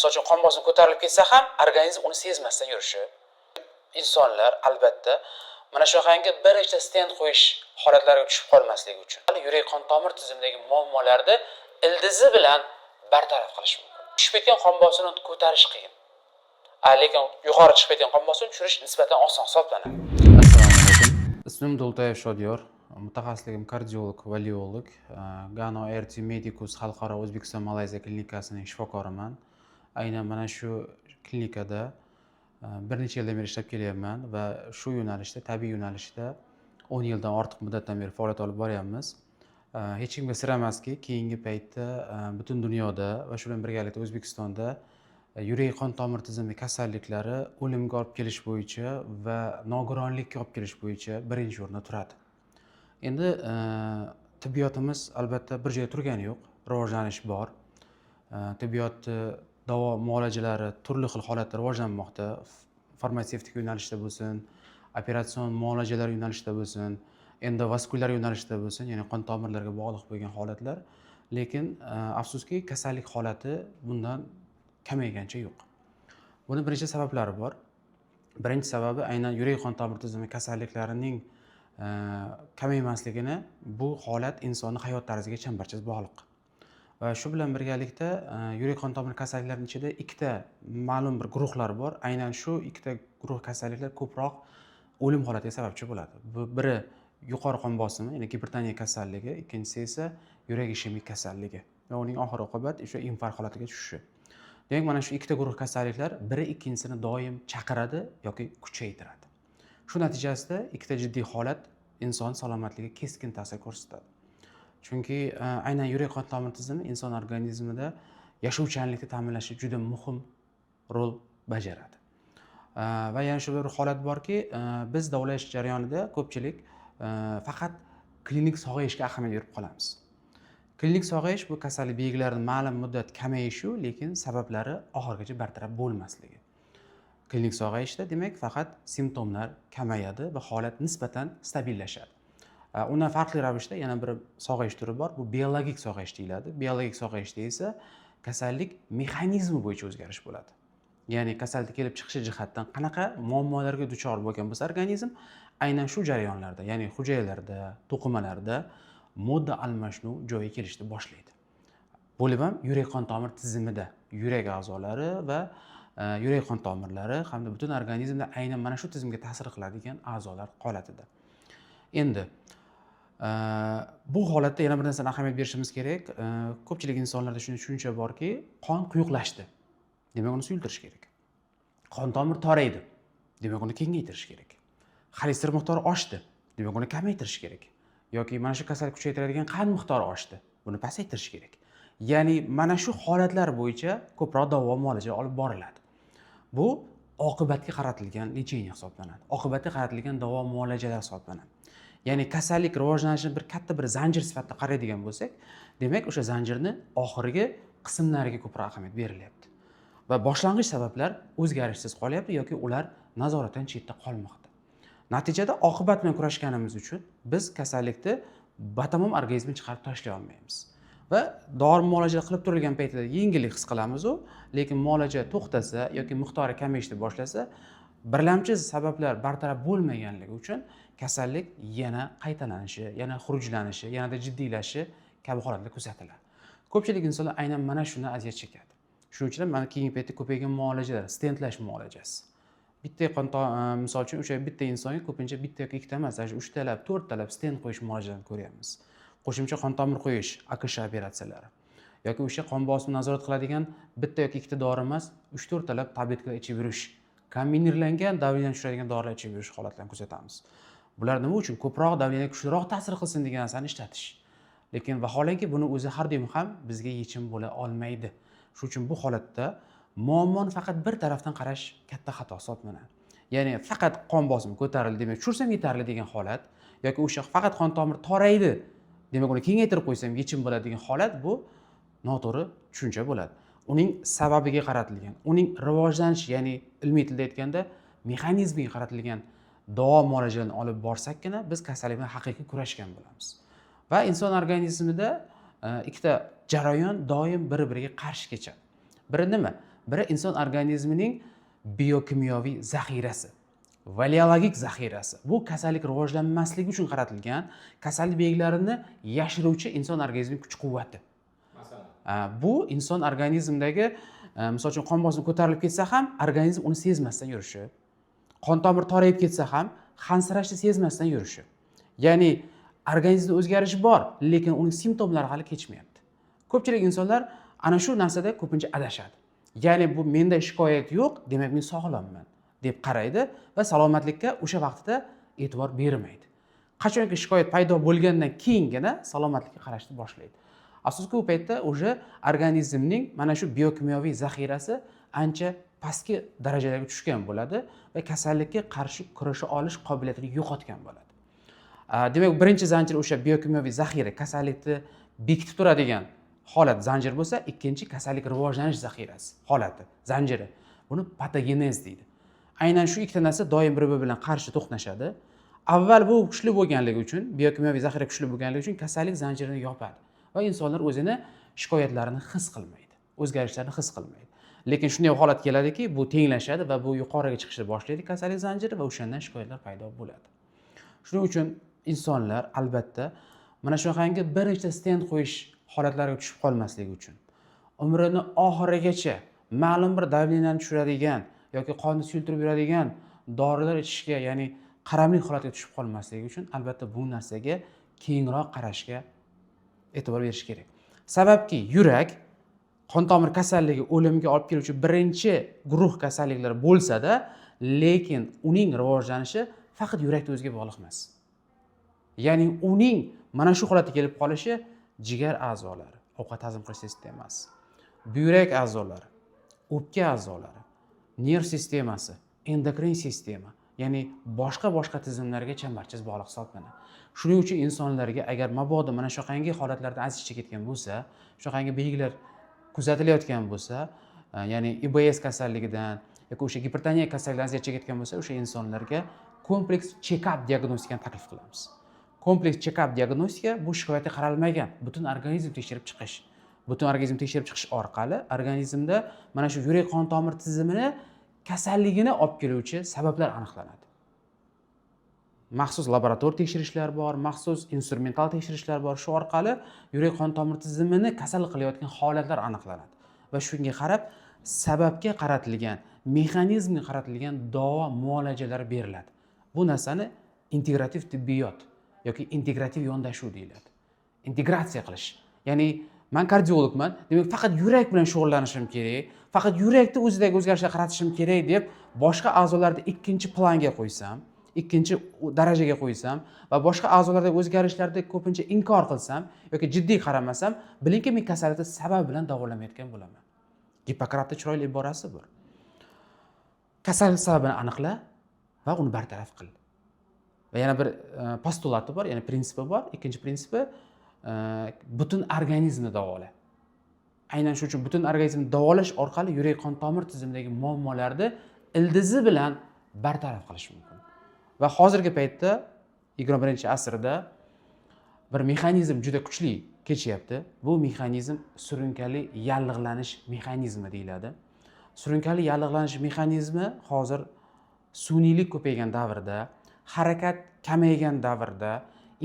misol uchun qon bosimi ko'tarilib ketsa ham organizm uni sezmasdan yurishi. Insonlar albatta mana shunaqangi bir nechta stent qo'yish holatlariga tushib qolmasligi uchun yurak qon tomir tizimidagi muammolarni ildizi bilan bartaraf qilish mumkin. Tushib ketgan qon bosimini ko'tarish qiyin. Lekin yuqori chiqib ketgan qon bosimini tushirish nisbatan oson hisoblanadi. Assalomu alaykum. Ismim Dultayev Shodiyor. Mutaxassisligim kardiolog, valiolog. Gano RT Medicus xalqaro O'zbekiston Malayziya klinikasining shifokoriman. Aynan mana shu klinikada bir necha yildan beri ishlab kelyapman va shu yo'nalishda, tabiiy yo'nalishda 10 yildan ortiq muddatdan beri faoliyat olib boryapmiz. Hech kimga sir emaski, keyingi paytda butun dunyoda va shu bilan birgalikda O'zbekistonda yurak qon tomir tizimi kasalliklari o'limga olib kelish bo'yicha va nogironlikka olib kelish bo'yicha birinchi o'rinda turadi. Endi tibbiyotimiz albatta bir joyda turgani yo'q, rivojlanish bor. Tibbiyot davo muolajalari turli xil holatda rivojlanmoqda. Farmatsevtik yo'nalishda bo'lsin, operatsion muolajalar yo'nalishida bo'lsin, endovaskulyar yo'nalishda bo'lsin, ya'ni qon tomirlarga bog'liq bo'lgan holatlar. Lekin afsuski kasallik holati bundan kamaygancha yo'q. Buni bir necha sabablari bor. Birinchi sababi aynan yurak qon tomir tizimi kasalliklarining kamaymasligini bu holat insonning hayot tarziga chambarchas bog'liq. Va shu bilan birgalikda yurak qon tomir kasalliklarining ichida ikkita ma'lum bir guruhlar bor. Aynan shu ikkita guruh kasalliklar ko'proq o'lim holatiga sababchi bo'ladi. Bu biri yuqori qon bosimi, ya'ni gipertoniya kasalligi, ikkinchisi esa yurak ishemik kasalligi va uning oxir oqibat o'sha infarkt holatiga tushishi. Demak, mana shu ikkita guruh kasalliklar biri ikkinchisini doim chaqiradi yoki kuchaytiradi. Shu natijasida ikkita jiddiy holat inson salomatligiga keskin ta'sir ko'rsatadi. Chunki aynan yurak qon tomir tizimi inson organizmida yashovchanlikni ta'minlashda juda muhim rol bajaradi. Va yana shu bir holat borki, biz davolash jarayonida ko'pchilik faqat klinik sog'ayishga ahamiyat berib qolamiz. Klinik sog'ayish bu kasallik belgilarining ma'lum muddat kamayishi, lekin sabablari oxirigacha bartaraf bo'lmasligi. Klinik sog'ayishda demak faqat simptomlar kamayadi va holat nisbatan stabillashadi. Undan farqli ravishda yana bir sog'ayish turi bor. Bu biologik sog'ayish deyiladi. Biologik sog'ayishda esa kasallik mexanizmi bo'yicha o'zgarish bo'ladi. Ya'ni kasallik kelib chiqishi jihatdan qanaqa muammolarga duchor bo'lgan bo'lsa organizm, aynan shu jarayonlarda, ya'ni hujayralarda, to'qimalarda modda almashinuv joyiga kelishni boshlaydi. Bo'lib ham yurak qon tomir tizimida yurak a'zolari va yurak qon tomirlari hamda butun organizmda aynan mana shu tizimga ta'sir qiladigan a'zolar holatida. Endi bu holatda yana bir narsani ahamiyat berishimiz kerak. Ko'pchilik insonlarda shunday tushuncha borki, qon quyuqlashdi. Demak, uni suyultirish kerak. Qon tomir toraydi. Demak, uni kengaytirish kerak. Xolesterin miqdori oshdi. Demak, uni kamaytirish kerak. Yoki mana shu kasallik kuchaytiradigan qand miqdori oshdi. Buni pasaytirish kerak. Ya'ni mana shu holatlar bo'yicha ko'proq davo muolaja olib boriladi. Bu oqibatga qaratilgan lecheniya hisoblanadi. Oqibatga qaratilgan davo muolajalar hisoblanadi. Ya'ni kasallik rivojlanishini bir katta bir zanjir sifatida qaraydigan bo'lsak, demak o'sha zanjirni oxirgi qismlariga ko'proq ahamiyat berilyapti. Va boshlang'ich sabablar o'zgarishsiz qolyapti yoki ular nazoratdan chetda qolmoqda. Natijada oqibat bilan kurashganimiz uchun biz kasallikni batamom organizmdan chiqarib tashlay olmaymiz. Va dori muolaja qilib turilgan paytida yengillik his qilamiz lekin muolaja to'xtasa yoki miqdori kamayishni boshlasa, birlamchi sabablar bartaraf bo'lmaganligi uchun kasallik yana qaytalanishi, yana xurujlanishi, yanada jiddiylashishi kabi holatlar kuzatiladi. Ko'pchilik insonlar aynan mana shundan aziyat chekadi. Shuning uchun mana keyingi paytda ko'paygan muolajalar, stentlash muolajasi. Bitta misol uchun o'sha bitta insonga ko'pincha bitta yoki ikkita emas, 3 talab, 4 talab stent qo'yish muolajalarini ko'ryapmiz. Qo'shimcha qon tomir qo'yish, AKSH operatsiyalari yoki o'sha qon bosimini nazorat qiladigan bitta yoki ikkita dori emas, 3-4 talab tabletkalar ichib yurish, kombinirlangan davleniyani tushiradigan dorilar ichib yurish holatlarini kuzatamiz. Bular nima uchun? Ko'proq davleniya kuchliroq ta'sir qilsin degan narsani ishlatish. Lekin vaholanki buni o'zi har doim ham bizga yechim bo'la olmaydi. Shuning uchun bu holatda muammoni faqat bir tarafdan qarash katta xato hisoblanadi. Ya'ni faqat qon bosimi ko'tarildi, demak tushirsam yetarli degan holat yoki o'sha faqat qon tomir toraydi, demak uni kengaytirib qo'ysam yechim bo'ladi degan holat bu noto'g'ri tushuncha bo'ladi. Uning sababiga qaratilgan, uning rivojlanishi, ya'ni ilmiy tilda aytganda mexanizmiga qaratilgan davo muolajalarini olib borsakkina biz kasallik bilan haqiqiy kurashgan bo'lamiz. Va inson organizmida ikkita jarayon doim bir-biriga qarshi kechadi. Biri nima? Biri inson organizmining biokimyoviy zaxirasi, valiologik zaxirasi. Bu kasallik rivojlanmasligi uchun qaratilgan, kasallik belgilarini yashiruvchi inson organizmining kuch-quvvati. Bu inson organizmidagi misol uchun qon bosimi ko'tarilib ketsa ham, organizm uni sezmasdan yurishi, qon tomir torayib ketsa ham, hansirashni sezmasdan yurishi. Ya'ni organizmda o'zgarish bor, lekin uning simptomlari hali kechmayapti. Ko'pchilik insonlar ana shu narsada ko'pincha adashadi. Ya'ni bu menda shikoyat yo'q, demak men sog'lomman deb qaraydi va salomatlikka o'sha vaqtida e'tibor bermaydi. Qachonki shikoyat paydo bo'lgandan keyingina salomatlikka qarashni boshlaydi. Afsuski u paytda o'sha organizmning mana shu biokimyoviy zaxirasi ancha pastki darajalarga tushgan bo'ladi va kasallikka qarshi kurasha olish qobiliyatini yo'qotgan bo'ladi. Demak, birinchi zanjir o'sha biokimyoviy zaxira, kasallikni bekitib turadigan holat zanjir bo'lsa, ikkinchi kasallik rivojlanish zaxirasi holati zanjiri. Buni patogenez deydi. Aynan shu ikkita narsa doim bir-biri bilan qarshi to'qnashadi. Avval bu kuchli bo'lganligi uchun, biokimyoviy zaxira kuchli bo'lganligi uchun kasallik zanjirini yopadi va insonlar o'zini shikoyatlarini his qilmaydi, o'zgarishlarni his qilmaydi. Lekin shunday holat keladiki, bu tenglashadi va bu yuqoriga chiqishni boshlaydi kasallik zanjiri va o'shandan shikoyatlar paydo bo'ladi. Shuning uchun insonlar albatta mana shunaqangi bir nechta stent qo'yish holatlariga tushib qolmasligi uchun umrini oxirigacha ma'lum bir davleniyani tushiradigan yoki qonni suyultirib yuradigan dorilar ichishga, ya'ni qaramlik holatiga tushib qolmasligi uchun albatta bu narsaga keyinroq qarashga e'tibor berish kerak. Sababki yurak qon tomir kasalligi o'limga olib keluvchi birinchi guruh kasalliklar bo'lsa-da, lekin uning rivojlanishi faqat yurakda o'ziga bog'liq emas. Ya'ni uning mana shu holatga kelib qolishi jigar a'zolari, ovqat hazm qilish sistemasi, buyrak a'zolari, o'pka a'zolari, nerv sistemasi, endokrin sistema, ya'ni boshqa tizimlarga chambarchas bog'liq hisoblanadi. Shuning uchun insonlarga agar mabodo mana shunaqangi holatlardan aziz chekayotgan bo'lsa, shunaqangi belgilar kuzatilayotgan bo'lsa, ya'ni IBS kasalligidan yoki o'sha gipertoniya kasalligidan aziyat chekayotgan bo'lsa, o'sha insonlarga kompleks check-up diagnostikani taklif qilamiz. Kompleks check-up diagnostika bu shikoyatga qaralmagan, butun organizm tekshirib chiqish. Butun organizm tekshirib chiqish orqali organizmda mana shu yurak qon tomir tizimini kasalligini olib keluvchi sabablar aniqlanadi. Maxsus laborator tekshirishlar bor, maxsus instrumental tekshirishlar bor. Shu orqali yurak qon tomir tizimini kasal qilayotgan holatlar aniqlanadi va shunga qarab sababga qaratilgan, mexanizmga qaratilgan davo muolajalar beriladi. Bu narsani integrativ tibbiyot yoki integrativ yondashuv deyiladi. Integratsiya qilish. Ya'ni men kardiologman, demak faqat yurak bilan shug'ullanishim kerak, faqat yurakni o'zidagi o'zgarishlarga qaratishim kerak deb boshqa a'zolarni ikkinchi planga qo'ysam, ikkinchi darajaga qo'ysam va boshqa a'zolardagi o'zgarishlarni ko'pincha inkor qilsam yoki jiddiy qaramasam, bilingki men kasallikni sabab bilan davolamayotgan bo'laman. Gippokratning chiroyli iborasi bor. Kasallik sababini aniqla va uni bartaraf qil. Va yana bir postulati bor, ya'ni prinsipi bor. Ikkinchi prinsipi butun organizmni davola. Aynan shu uchun butun organizmni davolash orqali yurak qon tomir tizimidagi muammolarni ildizi bilan bartaraf qilish mumkin. Va hozirgi paytda 21-asrda bir mexanizm juda kuchli kechyapti. Bu mexanizm surunkali yallig'lanish mexanizmi deyiladi. Surunkali yallig'lanish mexanizmi hozir suniylik ko'paygan davrda, harakat kamaygan davrda,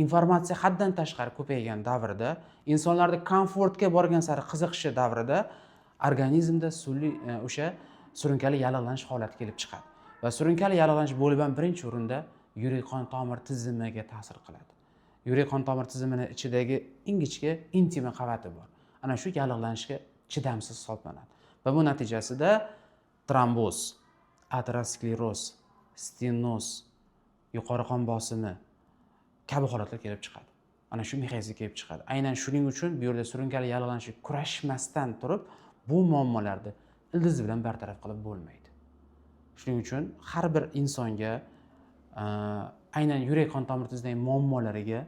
informatsiya haddan tashqari ko'paygan davrda, insonlarning komfortga borgan sari qiziqishi davrida organizmda o'sha surunkali yallig'lanish holati kelib chiqadi. Va surunkali yallig'lanish bo'lib ham birinchi o'rinda yurak qon tomir tizimiga ta'sir qiladi. Yurak qon tomir tizimining ichidagi ingichka intima qavati bor. Ana shu yallig'lanishga chidamsiz hisoblanadi. Va bu natijasida tromboz, ateroskleroz, stenoz, yuqori qon bosimi kabi holatlar kelib chiqadi. Ana shu mexanizm kelib chiqadi. Aynan shuning uchun bu yerda surunkali yallig'lanishga kurashmasdan turib, bu muammolarni ildizi bilan bartaraf qilib bo'lmaydi. Shuning uchun har bir insonga aynan yurak qon tomir tizimidagi muammolariga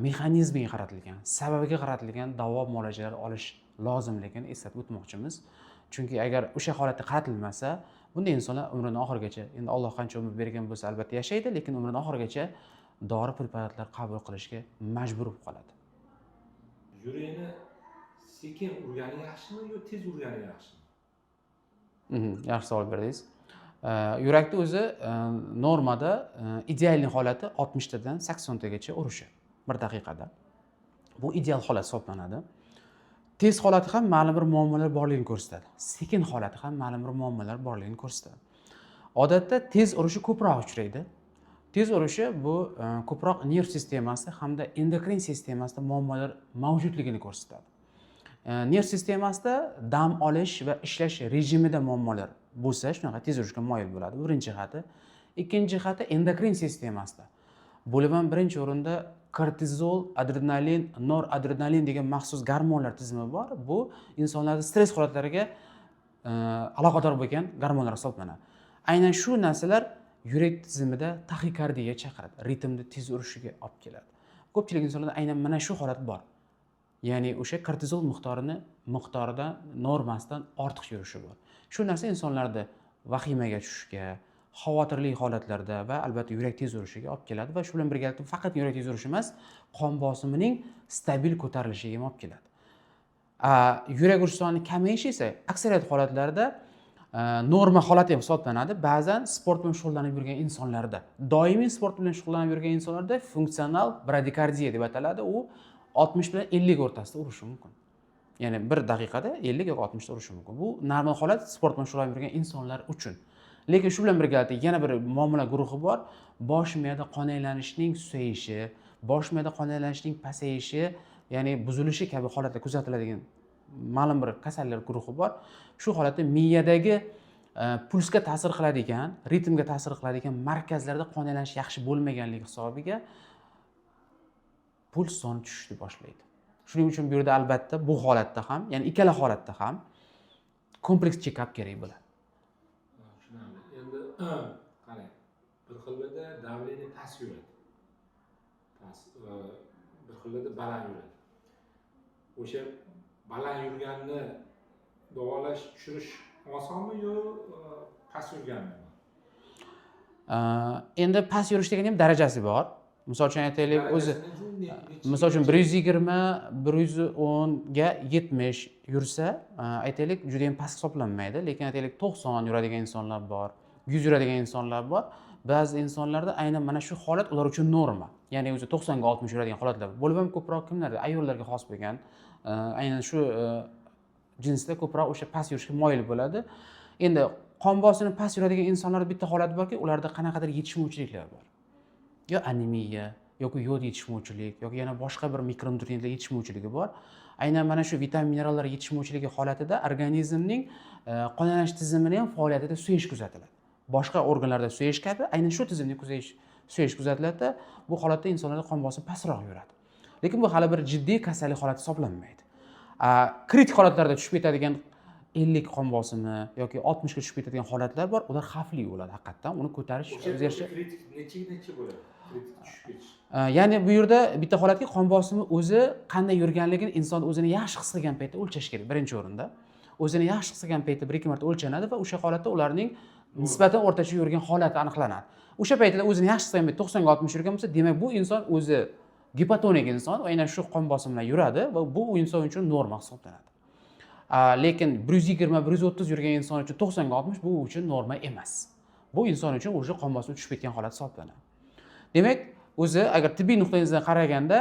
mexanizmiga qaratilgan, sababiga qaratilgan davo muolajalar olish lozimligini eslatib o'tmoqchimiz. Chunki agar o'sha holatga qaratilmasa, bunday insonlar umrining oxirigacha, endi Alloh qancha umr bergan bo'lsa albatta yashaydi, lekin umrining oxirigacha dori preparatlar qabul qilishga majbur bo'lib qoladi. Yurakni sekin urgani yaxshimi yo tez urgani yaxshimi? Yaxshi savol berdingiz. Yurakni o'zi normada ideal holati 60 tadan 80 tagacha urishi 1 daqiqada. Bu ideal holat hisoblanadi. Tez holati ham ma'lum bir muammolar borligini ko'rsatadi. Sekin holati ham ma'lum bir muammolar borligini ko'rsatadi. Odatda tez urishi ko'proq uchraydi. Tez urishi bu ko'proq nerv sistemasi hamda endokrin sistemasida muammolar mavjudligini ko'rsatadi. Nerv sistemasida dam olish va ishlash rejimida muammolar bo'lsa, shunaqa tez urishga moyil bo'ladi. Bu birinchi jihati. Ikkinchi jihati endokrin sistemasida. Bo'laman birinchi o'rinda kortizol, adrenalin, noradrenalin degan maxsus gormonlar tizimi bor. Bu insonlarda stress holatlariga aloqador bo'lgan gormonlar hisoblanadi. Aynan shu narsalar yurak tizimida taxikardiyaga chaqiradi, ritmni tez urishiga olib keladi. Ko'pchilik insonlarda aynan mana shu holat bor. Ya'ni o'sha kortizol miqdoridan normasidan ortiq yurishi bor. Shu narsa insonlarda vahimaga tushishga, xavotirli holatlarda va albatta yurak tez urishiga olib keladi va shu bilan birgalikda faqat yurak tez urishi emas, qon bosimining stabil ko'tarilishiga ham olib keladi. Yurak urish soni kamayishi esa aksariyat holatlarda norma holati hisoblanadi. Ba'zan sport bilan shug'ullanib yurgan insonlarda, doimiy sport bilan shug'ullanib yurgan insonlarda funksional bradikardiya deb ataladi. U 60 bilan 50 o'rtasida urishi mumkin. Ya'ni 1 daqiqada 50 yoki 60 ta urishi mumkin. Bu normal holat sport bilan shug'ullanib yurgan insonlar uchun. Lekin shu bilan birgalikda yana bir muammolar guruhi bor. Bosh miyada qon aylanishning susayishi, bosh miyada qon aylanishning pasayishi, ya'ni buzilishi kabi holatlar kuzatiladigan ma'lum bir kasallar guruhi bor. Shu holatda miyadagi pulsga ta'sir qiladigan, ritmga ta'sir qiladigan markazlarda qon aylanish yaxshi bo'lmaganligi hisobiga puls soni tushishni boshlaydi. Shuning uchun bu yerda albatta bu holatda ham, ya'ni ikkala holatda ham kompleks check-up kerak bo'ladi. Endi qarang, bir xillarda davleniya past yuradi. Bir xillarda baland yuradi. O'sha baland yurganni davolash, tushirish osonmi yo past yurganmi? Endi past yurish degani ham darajasi bor. Misol uchun aytaylik, o'zi misol uchun 120, 110 ga 70 yursa, aytaylik juda ham past hisoblanmaydi, lekin aytaylik 90 yuradigan insonlar bor, 100 yuradigan insonlar bor. Ba'zi insonlarda aynan mana shu holat ular uchun norma. Ya'ni o'zi 90 ga 60 yuradigan holatlar bor. Bo'lib ham ko'proq kimlarda? Ayollarga xos bo'lgan, aynan shu jinsda ko'proq o'sha past yurishga moyil bo'ladi. Endi qon bosimi past yuradigan insonlarda bitta holat borki, ularda qanaqadir yetishmovchiliklar bor. Yo anemiya, yoki yod yetishmovchilik, yoki yana boshqa bir mikronutriyentlar yetishmovchiligi bor. Aynan mana shu vitamin minerallar yetishmovchiligi holatida organizmning qon aylanish tizimining ham faoliyatida suyish kuzatiladi. Boshqa organlarda suyish kabi aynan shu tizimning suyish kuzatiladi. Bu holatda insonlarda qon bosimi pastroq yuradi. Lekin bu hali bir jiddiy kasallik holati hisoblanmaydi. Kritik holatlarda tushib ketadigan 50 qon bosimi yoki 60 ga tushib ketadigan holatlar bor. Ular xavfli bo'ladi haqiqatan. Uni ko'tarish o'zgarishlar kritik necha bo'ladi? Kritik tushib ketish. Ya'ni bu yerda bitta holatki qon bosimi o'zi qanday yurganligini inson o'zini yaxshi his qilgan paytda o'lchash kerak birinchi o'rinda. O'zini yaxshi his qilgan paytda 1-2 marta o'lchanadi va o'sha holatda ularning nisbatan o'rtacha yurgan holati aniqlanadi. O'sha paytda o'zini yaxshi his qilgan paytda 90 ga 60 yurgan bo'lsa, demak bu inson o'zi gipotonik inson va aynan shu qon bosimi bilan yuradi va bu inson uchun norma hisoblanadi. Lekin 120, 130 yurgan inson uchun 90 ga 60 bu uchun norma emas. Bu inson uchun o'sha qon bosimi tushib ketgan holat hisoblanadi. Demak, o'zi agar tibbiy nuqtai-nazardan qaraganda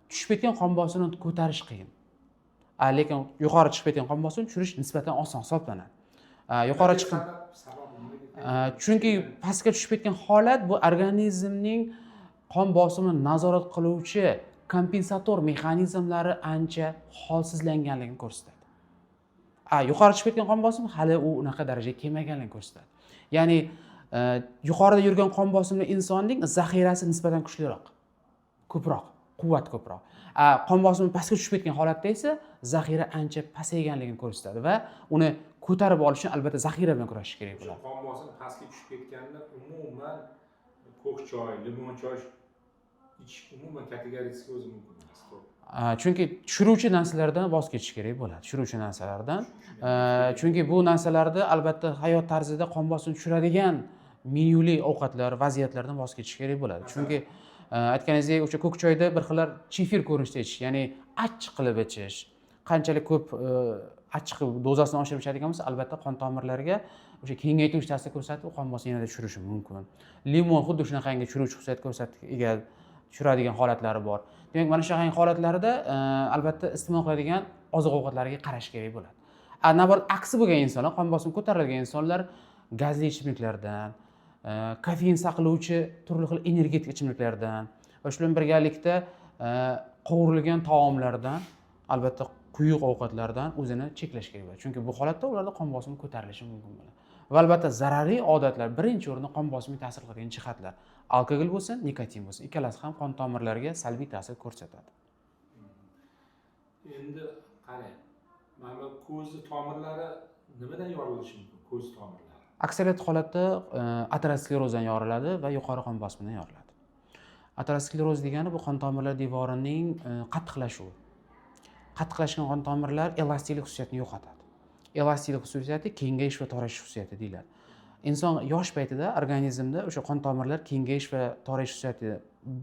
tushib ketgan qon bosimini ko'tarish qiyin. Lekin yuqori chiqib ketgan qon bosimini tushirish nisbatan oson hisoblanadi. Yuqori chiqib chunki pastga tushib ketgan holat bu organizmning qon bosimini nazorat qiluvchi kompensator mexanizmlari ancha holsizlanganligini ko'rsatadi. Yuqori chiqib ketgan qon bosimi hali u unaqa darajaga kelmaganligini ko'rsatadi. Ya'ni yuqorida yurgan qon bosimli insonning zaxirasi nisbatan kuchliroq, ko'proq, quvvat ko'proq. Qon bosimi pastga tushib ketgan holatda esa zaxira ancha pasayganligini ko'rsatadi va uni ko'tarib olish uchun albatta zaxira bilan kurashish kerak bo'ladi. Qon bosimi pastga tushib ketganda umuman ko'k choy, limon choy ichish umuman kategoriyasiga o'zi mumkin emas. Chunki tushiruvchi narsalardan voz kechish kerak bo'ladi. Tushiruvchi narsalardan. Chunki bu narsalarda albatta hayot tarzida qon bosimini tushiradigan menyuli ovqatlar, vaziyatlardan voz kechish kerak bo'ladi. Chunki aytganingizdek o'sha ko'k choyda bir xillar chifir ko'rinishda ichish, ya'ni achchiq qilib ichish, qanchalik ko'p achchiq dozasini oshirib ichadigan bo'lsa, albatta qon tomirlariga o'sha kengaytiruvchi ta'sir ko'rsatib, qon bosimini yanada tushirishi mumkin. Limon xuddi shunaqangi tushiruvchi xususiyat tushiradigan holatlari bor. Demak, mana shunaqangi holatlarda albatta iste'mol qiladigan oziq-ovqatlarga qarash kerak bo'ladi. Navbat aksi bo'lgan insonlar, qon bosimi ko'tarilgan insonlar gazli ichimliklardan, kofein saqlovchi turli xil energetik ichimliklardan va shu bilan birgalikda qovurilgan taomlardan, albatta quyuq ovqatlardan o'zini cheklash kerak bo'ladi. Chunki bu holatda ularda qon bosimi ko'tarilishi mumkin bo'ladi. Va albatta zararli odatlar birinchi o'rinda qon bosimiga ta'sir qiladigan jihatlar. Alkogol bo'lsin, nikotin bo'lsin, ikkalasi ham qon tomirlariga salbiy ta'sir ko'rsatadi. Endi qarang, mana ko'z tomirlari nimadan yorilishi mumkin? Ko'z tomirlari. Aksariyat holatda aterosklerozdan yoriladi va yuqori qon bosimidan yoriladi. Ateroskleroz degani bu qon tomirlar devorining qattiqlashuvi. Qattiqlashgan qon tomirlar elastiklik xususiyatini yo'qotadi. Elastiklik xususiyati kengayish va torayish xususiyati deyiladi. Inson yosh paytida organizmda o'sha qon tomirlar kengayish va torayish xususiyati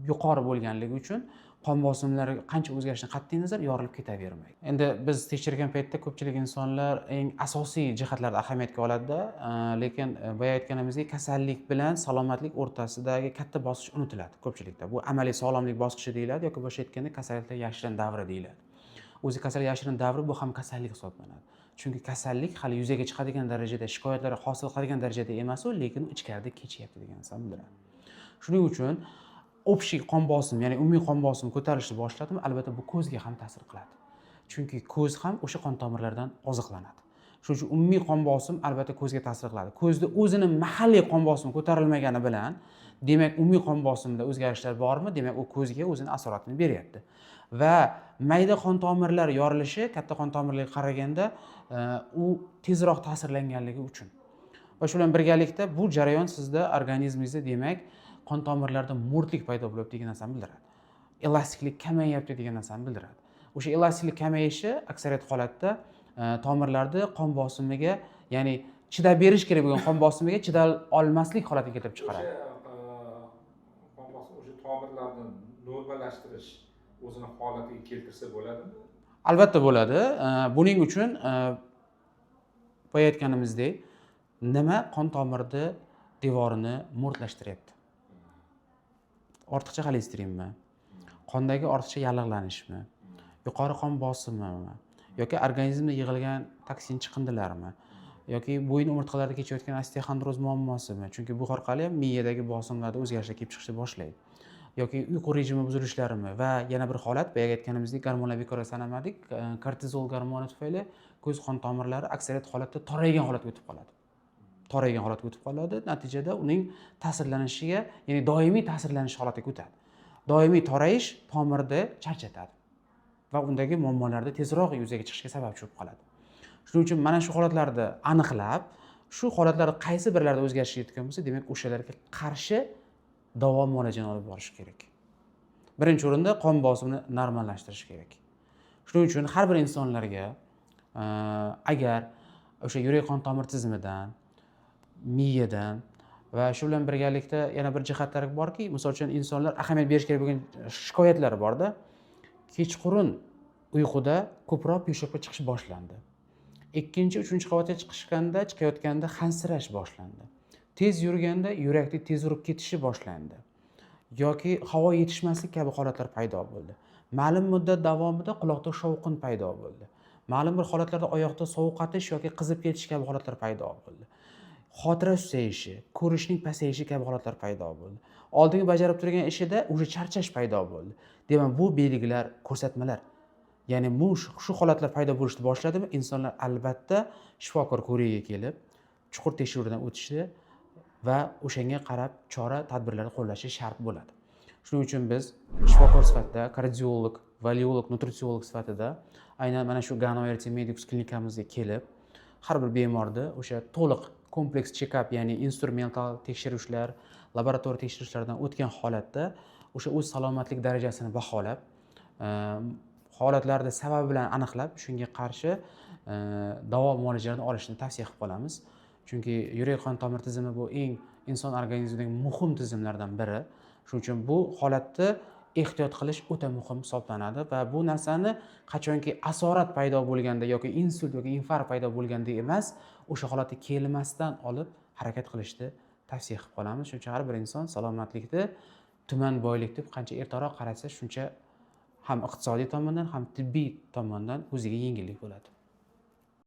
yuqori bo'lganligi uchun qon bosimlari qancha o'zgarishdan qat'iy nazar yorilib ketavermaydi. Endi biz tekshirgan paytda ko'pchilik insonlar eng asosiy jihatlarni ahamiyatga oladi-da, lekin boya aytganimizdek kasallik bilan salomatlik o'rtasidagi katta bosqich unutiladi ko'pchilikda. Bu amaliy sog'lomlik bosqichi deyiladi yoki boshqa aytganda kasalliklar yashirin davri deyiladi. O'zi kasallik yashirin davri bu ham kasallik hisoblanadi. Chunki kasallik hali yuzaga chiqadigan darajada, shikoyatlar hosil qiladigan darajada emas, lekin ichkarida kechyapti degan narsani bildiradi. Shuning uchun общий qon bosimi, ya'ni umumiy qon bosimi ko'tarilishni boshladimi, albatta bu ko'zga ham ta'sir qiladi. Chunki ko'z ham o'sha qon tomirlaridan oziqlanadi. Shuning uchun umumiy qon bosim albatta ko'zga ta'sir qiladi. Ko'zda o'zini mahalliy qon bosimi ko'tarilmagani bilan, demak umumiy qon bosimida o'zgarishlar bormi? Demak, u ko'zga o'zini asoratini beryapti. Va mayda qon tomirlari yorilishi katta qon tomirlarga qaraganda u tezroq ta'sirlanganligi uchun. Va shu bilan birgalikda bu jarayon sizda organizmingizda demak qon tomirlarida mo'rtlik paydo bo'lyapti degan narsani bildiradi. Elastiklik kamayyapti degan narsani bildiradi. O'sha elastiklik kamayishi aksariyat holatda tomirlarda qon bosimiga, ya'ni chidab berish kerak bo'lgan qon bosimiga chidab olmaslik holatiga keltirib chiqaradi. Qon bosimi o'sha tomirlarni normalashtirish o'zini holatiga keltirsa bo'ladimi? Albatta bo'ladi. Buning uchun boya aytganimizdek, nima qon tomirida devorini mo'rtlashtiryapti? Ortiqcha xolesterinmi? Qondagi ortiqcha yallig'lanishmi? Yuqori qon bosimimi? Yoki organizmda yig'ilgan toksin chiqindilarmi? Yoki bo'yin umurtqalarida kechayotgan osteoxondroz muammosimi? Chunki bu orqali ham miyadagi bosimlarda o'zgarishlar kelib chiqishni boshlaydi. Yoki uyqu rejimi buzilishlarini va yana bir holat, boya aytganimizdek, gormonal bekorga sanamadik, kortizol gormoni tufayli ko'z qon tomirlari aksariyat holatda toraygan holatga o'tib qoladi. Toraygan holatga o'tib qoladi. Natijada uning ta'sirlanishiga, ya'ni doimiy ta'sirlanish holatiga o'tadi. Doimiy torayish tomirda charchatadi va undagi muammolarda tezroq yuzaga chiqishga sababchi bo'lib qoladi. Shuning uchun mana shu holatlarni aniqlab, shu holatlarda qaysi birlarida o'zgarish yetgan bo'lsa, demak o'shalarga qarshi davo muolajani olib borish kerak. Birinchi o'rinda qon bosimini normallashtirish kerak. Shuning uchun har bir insonlarga agar o'sha yurak qon tomir tizimidan, miyadan va shu bilan birgalikda yana bir jihatlar borki, misol uchun insonlar ahamiyat berish kerak bo'lgan shikoyatlari borda. Kechqurun uyquda ko'proq peshobga chiqish boshlandi. Ikkinchi, uchinchi qavatga chiqayotganda hansirash boshlandi. Tez yurganda yurakni tez urib ketishi boshlandi. Yoki havo yetishmaslik kabi holatlar paydo bo'ldi. Ma'lum muddat davomida quloqda shovqin paydo bo'ldi. Ma'lum bir holatlarda oyoqda sovqatish yoki qizib ketish kabi holatlar paydo bo'ldi. Xotira susayishi, ko'rishning pasayishi kabi holatlar paydo bo'ldi. Oldingi bajarib turgan ishida o'sha charchash paydo bo'ldi. Demak, bu belgilar, ko'rsatmalar. Ya'ni shu holatlar paydo bo'lishni boshladimi, insonlar albatta shifokor ko'rigiga kelib, chuqur tekshiruvdan o'tishi va o'shanga qarab chora tadbirlarni qo'llashi shart bo'ladi. Shuning uchun biz shifokor sifatida, kardiolog, valiolog, nutritsiolog sifatida aynan mana shu Ganoerti Medicus klinikamizga kelib, har bir bemorni o'sha to'liq kompleks check-up, ya'ni instrumental tekshirishlar, laboratoriya tekshirishlardan o'tgan holatda o'sha o'z salomatlik darajasini baholab, holatlarni sababi bilan aniqlab, shunga qarshi davo muolajalarini olishni tavsiya qilib qolamiz. Chunki yurak qon tomir tizimi bu eng inson organizmidagi muhim tizimlardan biri. Shuning uchun bu holatni ehtiyot qilish o'ta muhim hisoblanadi va bu narsani qachonki asorat paydo bo'lganda yoki insult yoki infarkt paydo bo'lganda emas, o'sha holatga kelmasdan olib harakat qilishni tavsiya qilib qolamiz. Shuning uchun har bir inson salomatlikni tuman boylik deb qancha ertaroq qarasa, shuncha ham iqtisodiy tomondan ham tibbiy tomondan o'ziga yengillik bo'ladi.